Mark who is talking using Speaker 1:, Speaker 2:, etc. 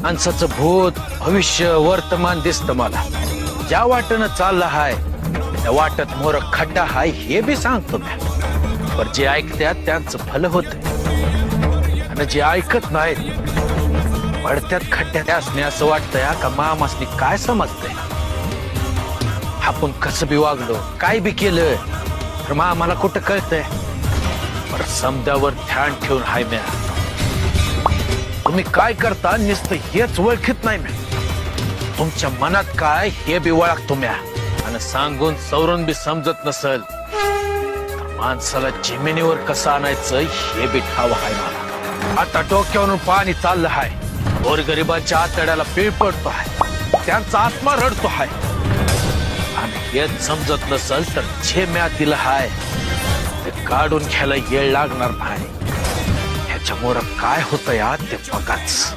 Speaker 1: माणसाचं भूत भविष्य वर्तमान दिसतं मला. ज्या वाटेनं चाललं हाय त्या वाटत मोर खड्डा हाय हे बी सांगतो मी. पण जे ऐकत्यात त्यांचं भलं होतंय आणि जे ऐकत नाहीत पडत्यात खड्ड्यात. असणे असं वाटतंय का मामासनी काय समजतंय. आपण कसं बी वागलो काय बी केलं तर मामाला कुठं कळतंय. पर समद्यावर ध्यान ठेवून हाय म्या. तुम्ही काय करता नुसतं हेच ओळखीत नाही म्या. तुमच्या मनात काय हे बी ओळखतो म्या. आणि सांगून सवरून बी समजत नसल तर माणसाला जमिनीवर कसं आणायचं हे बी ठाव हाय मला. आता डोक्यावरून पाणी चाललं हाय. गोरगरिबांच्या आतड्याला पीळ पडतो आहे. त्यांचा आत्मा रडतो आहे. आणि हेच समजत नसल तर जे म्या दिलं हाय ते काढून घ्यायला येळ लागणार नाही. ह्याच्यामुळे काय होतं या ते बघाच.